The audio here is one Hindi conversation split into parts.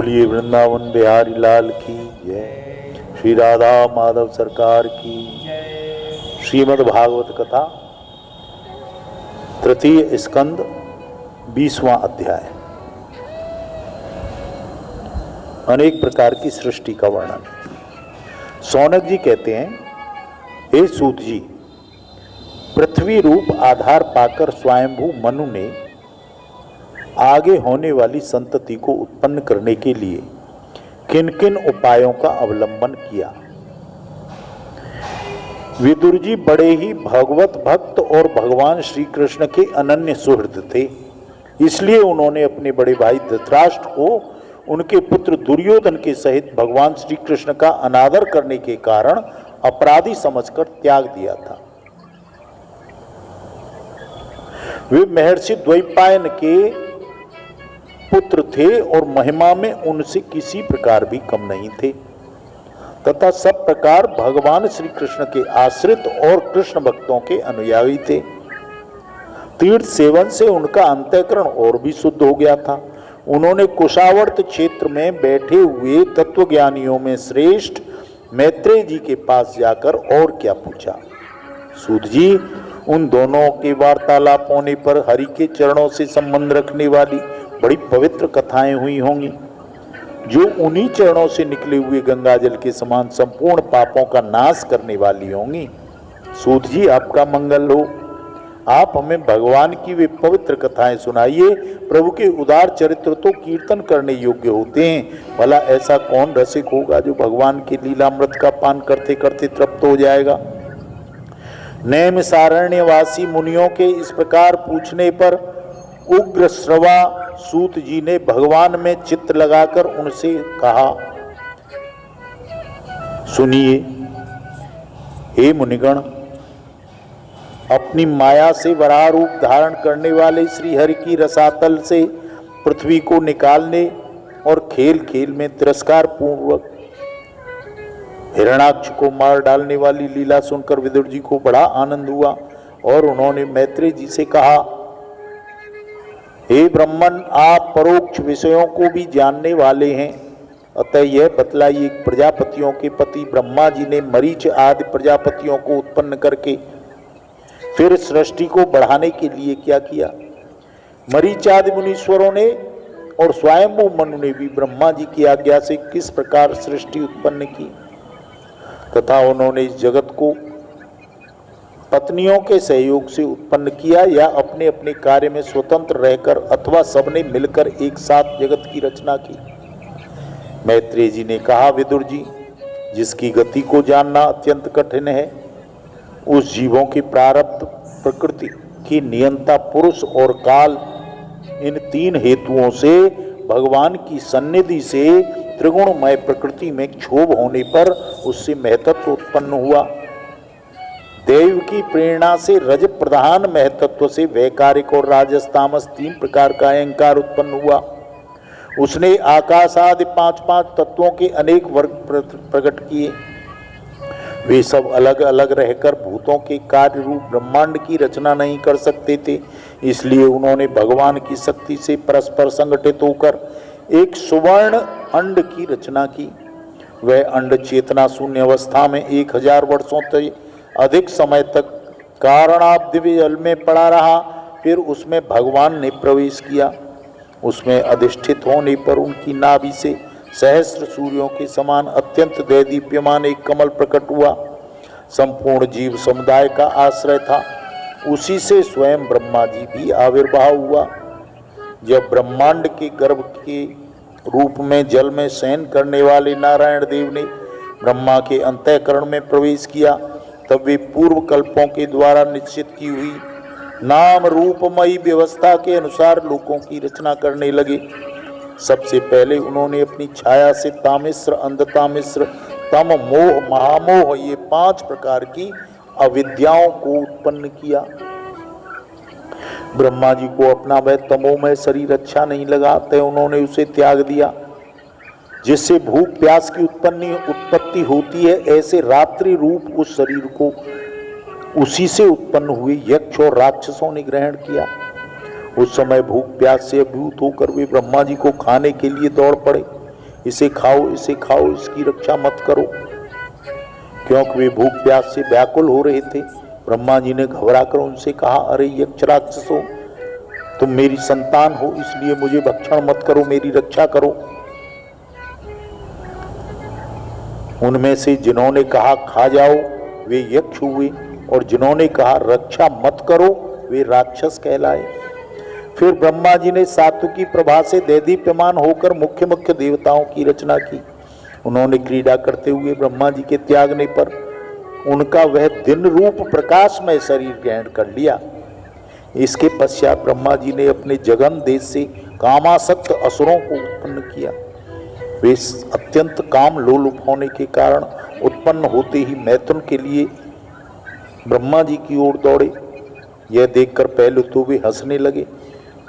बोलिए वृंदावन बिहारी लाल की जय। श्री राधा माधव सरकार की जय। श्रीमद् भागवत कथा तृतीय स्कंद 20वां अध्याय। अनेक प्रकार की सृष्टि का वर्णन। सौनक जी कहते हैं, हे सूत जी, पृथ्वी रूप आधार पाकर स्वयंभू मनु ने आगे होने वाली संतति को उत्पन्न करने के लिए किन किन उपायों का अवलंबन किया। विदुर जी बड़े ही भगवत भक्त और भगवान श्री कृष्ण के अनन्य सुहृद थे। इसलिए उन्होंने अपने बड़े भाई धृतराष्ट्र को उनके पुत्र दुर्योधन के सहित भगवान श्री कृष्ण का अनादर करने के कारण अपराधी समझकर त्याग दिया था। वे महर्षि द्वैपायन के पुत्र थे और महिमा में उनसे किसी प्रकार भी कम नहीं थे तथा सब प्रकार भगवान श्री कृष्ण के आश्रित और कृष्ण भक्तों के अनुयायी थे। तीर्थ सेवन से उनका अंतःकरण और भी शुद्ध हो गया था। उन्होंने कुशावर्त क्षेत्र में बैठे हुए तत्वज्ञानियों में श्रेष्ठ मैत्रेय जी के पास जाकर और क्या पूछा। सूत जी, उन दोनों के वार्तालाप होने पर हरि के चरणों से संबंध रखने वाली बड़ी पवित्र कथाएं हुई होंगी, जो उन्हीं चरणों से निकले हुए गंगाजल के समान संपूर्ण पापों का नाश करने वाली होंगी। सूत जी, आपका मंगल हो। आप हमें भगवान की वे पवित्र कथाएं सुनाइए। प्रभु के उदार चरित्र तो कीर्तन करने योग्य होते हैं। भला ऐसा कौन रसिक होगा जो भगवान के लीलामृत का पान करते करते तृप्त हो जाएगा। नैमिषारण्यवासी मुनियों के इस प्रकार पूछने पर उग्र श्रवा सूत जी ने भगवान में चित्त लगाकर उनसे कहा, सुनिए हे मुनिगण, अपनी माया से वराह रूप धारण करने वाले श्री हरि की रसातल से पृथ्वी को निकालने और खेल खेल में तिरस्कार पूर्वक हिरणाक्ष को मार डालने वाली लीला सुनकर विदुर जी को बड़ा आनंद हुआ और उन्होंने मैत्रेय जी से कहा, हे ब्रह्मन, आप परोक्ष विषयों को भी जानने वाले हैं, अतः यह बतलाइए, प्रजापतियों के पति ब्रह्मा जी ने मरीच आदि प्रजापतियों को उत्पन्न करके फिर सृष्टि को बढ़ाने के लिए क्या किया। मरीच आदि मुनीश्वरों ने और स्वयंभू मनु ने भी ब्रह्मा जी की आज्ञा से किस प्रकार सृष्टि उत्पन्न की तथा उन्होंने इस जगत को पत्नियों के सहयोग से उत्पन्न किया या अपने अपने कार्य में स्वतंत्र रहकर अथवा सबने मिलकर एक साथ जगत की रचना की। मैत्रेय जी ने कहा, विदुर जी, जिसकी गति को जानना अत्यंत कठिन है, उस जीवों की प्रारब्ध, प्रकृति की नियंता पुरुष और काल, इन तीन हेतुओं से भगवान की सन्निधि से त्रिगुणमय प्रकृति में क्षोभ होने पर उससे महतत्व उत्पन्न हुआ। देव की प्रेरणा से रज प्रधान महतत्व से वैकारिक और राजस तामस तीन प्रकार का अहंकार उत्पन्न हुआ। उसने आकाश आदि पांच तत्वों के अनेक वर्ग प्रकट किए। वे सब अलग अलग रहकर भूतों के कार्य रूप ब्रह्मांड की रचना नहीं कर सकते थे। इसलिए उन्होंने भगवान की शक्ति से परस्पर संगठित होकर एक सुवर्ण अंड की रचना की। वह अंड चेतना शून्य अवस्था में 1000 वर्षों तक अधिक समय तक कारणाब्धि जल में पड़ा रहा। फिर उसमें भगवान ने प्रवेश किया। उसमें अधिष्ठित होने पर उनकी नाभि से सहस्र सूर्यों के समान अत्यंत दैदीप्यमान एक कमल प्रकट हुआ। संपूर्ण जीव समुदाय का आश्रय था। उसी से स्वयं ब्रह्मा जी भी आविर्भाव हुआ। जब ब्रह्मांड के गर्भ के रूप में जल में शयन करने वाले नारायण देव ने ब्रह्मा के अंतःकरण में प्रवेश किया, तब वे पूर्व कल्पों के द्वारा निश्चित की हुई नाम रूपमयी व्यवस्था के अनुसार लोकों की रचना करने लगे। सबसे पहले उन्होंने अपनी छाया से तामिश्र, अंधतामिश्र, तम, मोह, महामोह, ये 5 प्रकार की अविद्याओं को उत्पन्न किया। ब्रह्मा जी को अपना वह तमोमय शरीर अच्छा नहीं लगा, तो उन्होंने उसे त्याग दिया। जिससे भूख प्यास की उत्पत्ति होती है, ऐसे रात्रि रूप उस शरीर को उसी से उत्पन्न हुए यक्ष और राक्षसों ने ग्रहण किया। उस समय भूख प्यास से अभिभूत होकर वे ब्रह्मा जी को खाने के लिए दौड़ पड़े। इसे खाओ, इसे खाओ, इसकी रक्षा मत करो, क्योंकि वे भूख प्यास से व्याकुल हो रहे थे। ब्रह्मा जी ने घबराकर उनसे कहा, अरे यक्ष राक्षसों, तुम मेरी संतान हो, इसलिए मुझे भक्षण मत करो, मेरी रक्षा करो। उनमें से जिन्होंने कहा खा जाओ वे यक्ष हुए, और जिन्होंने कहा रक्षा मत करो वे राक्षस कहलाए। फिर ब्रह्मा जी ने सात्विकी प्रभा से दैदीप्यमान होकर मुख्य मुख्य देवताओं की रचना की। उन्होंने क्रीड़ा करते हुए ब्रह्मा जी के त्यागने पर उनका वह दिन रूप प्रकाशमय शरीर ग्रहण कर लिया। इसके पश्चात ब्रह्मा जी ने अपने जगन देश से कामासक्त असुरों को उत्पन्न किया। वे अत्यंत काम लोलुप होने के कारण उत्पन्न होते ही मैथुन के लिए ब्रह्मा जी की ओर दौड़े। यह देखकर पहले तो वे हंसने लगे,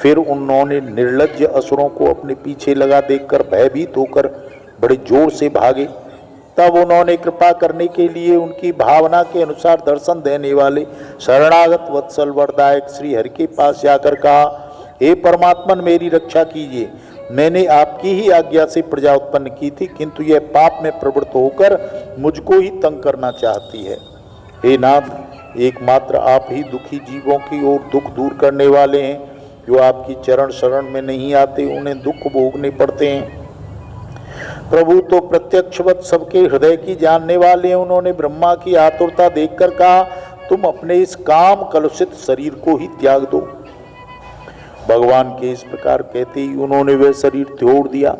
फिर उन्होंने निर्लज्ज असुरों को अपने पीछे लगा देखकर भयभीत होकर बड़े जोर से भागे। तब उन्होंने कृपा करने के लिए उनकी भावना के अनुसार दर्शन देने वाले शरणागत वत्सल वरदायक श्री हरि के पास जाकर कहा, हे परमात्मन, मेरी रक्षा कीजिए। मैंने आपकी ही आज्ञा से प्रजा उत्पन्न की थी, किंतु यह पाप में प्रवृत्त होकर मुझको ही तंग करना चाहती है। हे नाथ, एकमात्र आप ही दुखी जीवों की ओर दुख दूर करने वाले हैं। जो आपकी चरण शरण में नहीं आते उन्हें दुख भोगने पड़ते हैं। प्रभु तो प्रत्यक्षवत सबके हृदय की जानने वाले हैं। उन्होंने ब्रह्मा की आतुरता देखकर कहा, तुम अपने इस काम कलुषित शरीर को ही त्याग दो। भगवान के इस प्रकार कहते ही उन्होंने वह शरीर छोड़ दिया।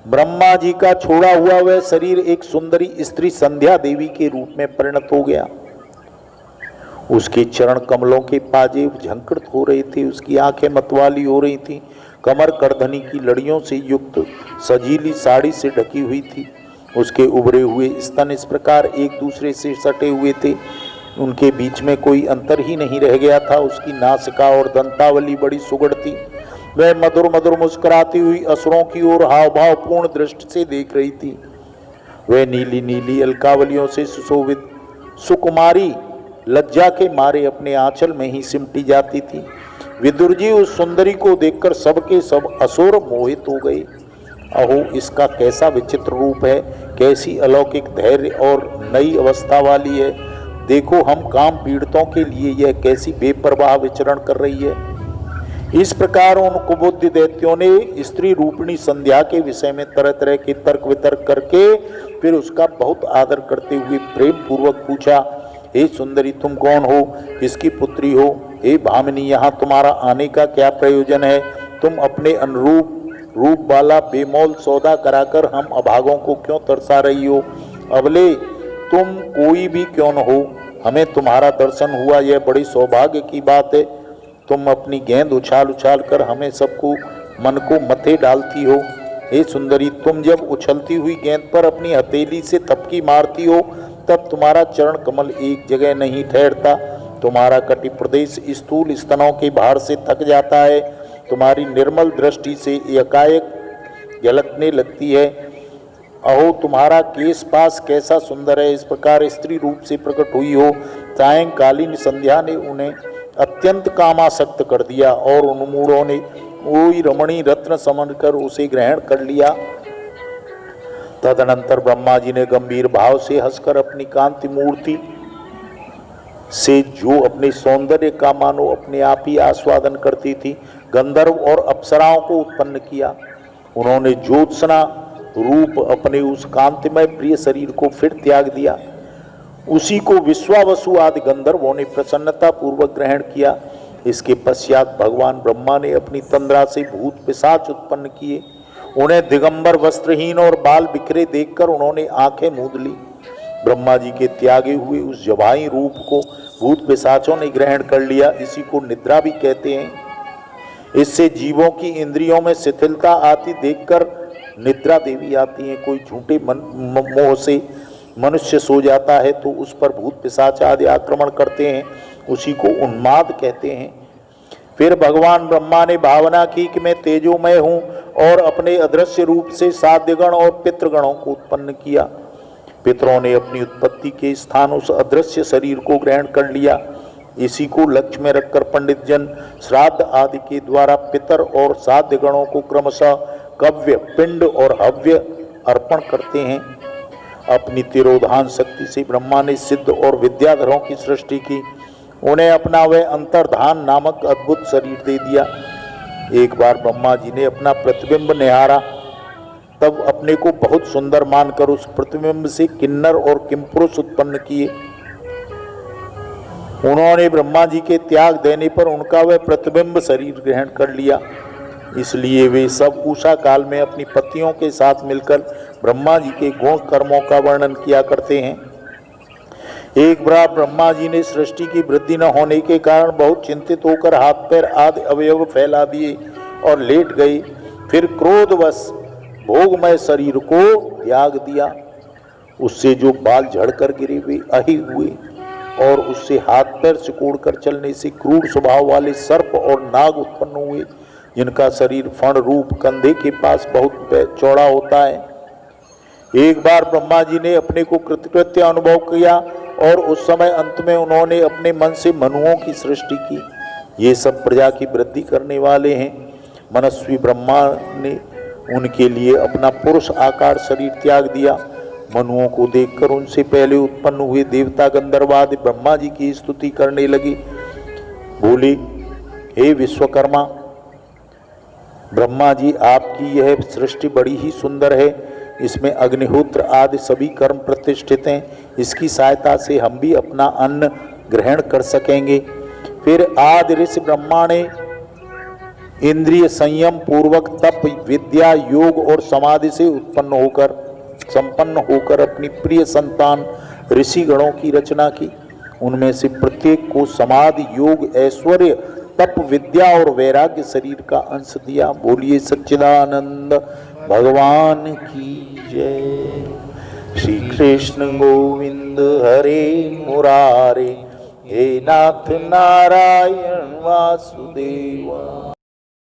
ब्रह्मा जी का छोड़ा हुआ वह शरीर एक सुंदरी स्त्री संध्या देवी के रूप में परिणत हो गया। उसके चरण कमलों के पाजे झंकृत हो रहे थे, उसकी आंखें मतवाली हो रही थी, कमर करधनी की लड़ियों से युक्त सजीली साड़ी से ढकी हुई थी। उसके उभरे हुए स्तन इस प्रकार एक दूसरे से सटे हुए थे, उनके बीच में कोई अंतर ही नहीं रह गया था। उसकी नासिका और दंतावली बड़ी सुगढ़ थी। वह मधुर मधुर मुस्कुराती हुई असुरों की ओर हाव भाव पूर्ण दृष्टि से देख रही थी। वह नीली नीली अलकावलियों से सुशोभित सुकुमारी लज्जा के मारे अपने आंचल में ही सिमटी जाती थी। विदुर जी उस सुंदरी को देखकर सबके सब असुर मोहित हो गए। अहो, इसका कैसा विचित्र रूप है, कैसी अलौकिक धैर्य और नई अवस्था वाली है। देखो, हम काम पीड़ितों के लिए यह कैसी बेपरवाह विचरण कर रही है। इस प्रकार उन कुबुद्धि दैत्यों ने स्त्री रूपिणी संध्या के विषय में तरह तरह के तर्क वितर्क करके फिर उसका बहुत आदर करते हुए प्रेम पूर्वक पूछा, हे सुंदरी, तुम कौन हो, किसकी पुत्री हो? हे भामिनी, यहाँ तुम्हारा आने का क्या प्रयोजन है? तुम अपने अनुरूप रूप वाला बेमोल सौदा कराकर हम अभागों को क्यों तरसा रही हो? अबले तुम कोई भी क्यों न हो, हमें तुम्हारा दर्शन हुआ, यह बड़ी सौभाग्य की बात है। तुम अपनी गेंद उछाल उछाल कर हमें सबको मन को मथे डालती हो। हे सुंदरी, तुम जब उछलती हुई गेंद पर अपनी हथेली से थपकी मारती हो तब तुम्हारा चरण कमल एक जगह नहीं ठहरता। तुम्हारा कटि प्रदेश स्थूल स्तनों के भार से थक जाता है। तुम्हारी निर्मल दृष्टि से एकाएक झलकने लगती है। अहो, तुम्हारा केश पास कैसा सुंदर है। इस प्रकार स्त्री रूप से प्रकट हुई हो। सायंकालीन संध्या ने उन्हें अत्यंत कामासक्त कर दिया और उन मूढ़ों ने वही रमणी रत्न समझकर उसे ग्रहण कर लिया। तदनंतर ब्रह्मा जी ने गंभीर भाव से हंसकर अपनी कांति मूर्ति से, जो अपने सौंदर्य का मानो अपने आप ही आस्वादन करती थी, गंधर्व और अप्सराओं को उत्पन्न किया। उन्होंने ज्योत्सना रूप अपने उस कांतिमय प्रिय शरीर को फिर त्याग दिया। उसी को विश्वावसु आदि गंधर्वों ने प्रसन्नता पूर्वक ग्रहण किया। इसके पश्चात भगवान ब्रह्मा ने अपनी तंद्रा से भूत पिशाच उत्पन्न किए। उन्हें दिगंबर वस्त्रहीन और बाल बिखरे देखकर उन्होंने आंखें मूंद ली। ब्रह्मा जी के त्यागे हुए उस जवाई रूप को भूत पिशाचों ने ग्रहण कर लिया। इसी को निद्रा भी कहते हैं। इससे जीवों की इंद्रियों में शिथिलता आती देखकर निद्रा देवी आती है। कोई झूठे मोह से मनुष्य सो जाता है तो उस पर भूत पिशाच आदि आक्रमण करते हैं, उसी को उन्माद कहते हैं। फिर भगवान ब्रह्मा ने भावना की कि मैं तेजोमय हूँ और अपने अदृश्य रूप से साध्यगण और पितृगणों को उत्पन्न किया। पितरों ने अपनी उत्पत्ति के स्थान उस अदृश्य शरीर को ग्रहण कर लिया। इसी को लक्ष्य में रखकर पंडित जन श्राद्ध आदि के द्वारा पितर और साध्यगणों को क्रमशः कव्य, पिंड और हव्य अर्पण करते हैं। अपनी तिरोधान शक्ति से ब्रह्मा ने सिद्ध और विद्याधरों की सृष्टि की। उन्हें अपना वह अंतर्धान नामक अद्भुत शरीर दे दिया। एक बार ब्रह्मा जी ने अपना प्रतिबिंब निहारा, तब अपने को बहुत सुंदर मानकर उस प्रतिबिंब से किन्नर और किमपुरुष उत्पन्न किए। उन्होंने ब्रह्मा जी के त्याग देने पर उनका वह प्रतिबिंब शरीर ग्रहण कर लिया। इसलिए वे सब उषा काल में अपनी पत्नियों के साथ मिलकर ब्रह्मा जी के गुण कर्मों का वर्णन किया करते हैं। एक बार ब्रह्मा जी ने सृष्टि की वृद्धि न होने के कारण बहुत चिंतित होकर हाथ पैर आदि अवयव फैला दिए और लेट गए। फिर क्रोधवश भोगमय शरीर को त्याग दिया। उससे जो बाल झड़कर गिरे वे अहि हुए और उससे हाथ पैर सिकोड़कर चलने से क्रूर स्वभाव वाले सर्प और नाग उत्पन्न हुए, जिनका शरीर फण रूप कंधे के पास बहुत चौड़ा होता है। एक बार ब्रह्मा जी ने अपने को कृतकृत्य अनुभव किया और उस समय अंत में उन्होंने अपने मन से मनुओं की सृष्टि की। ये सब प्रजा की वृद्धि करने वाले हैं। मनस्वी ब्रह्मा ने उनके लिए अपना पुरुष आकार शरीर त्याग दिया। मनुओं को देखकर उनसे पहले उत्पन्न हुए देवता गंधर्वादि ब्रह्मा जी की स्तुति करने लगे। बोले, हे विश्वकर्मा, ब्रह्मा जी आपकी यह सृष्टि बड़ी ही सुंदर है। इसमें अग्निहोत्र आदि सभी कर्म प्रतिष्ठित हैं। इसकी सहायता से हम भी अपना अन्न ग्रहण कर सकेंगे। फिर आदि ऋषि ब्रह्मा ने इंद्रिय संयम पूर्वक तप, विद्या, योग और समाधि से संपन्न होकर अपनी प्रिय संतान ऋषि गणों की रचना की। उनमें से प्रत्येक को समाधि, योग, ऐश्वर्य, तप, विद्या और वैराग्य शरीर का अंश दिया। बोलिए सच्चिदानंद भगवान की जय। श्री कृष्ण गोविंद हरे मुरारे, हे नाथ नारायण वासुदेवा।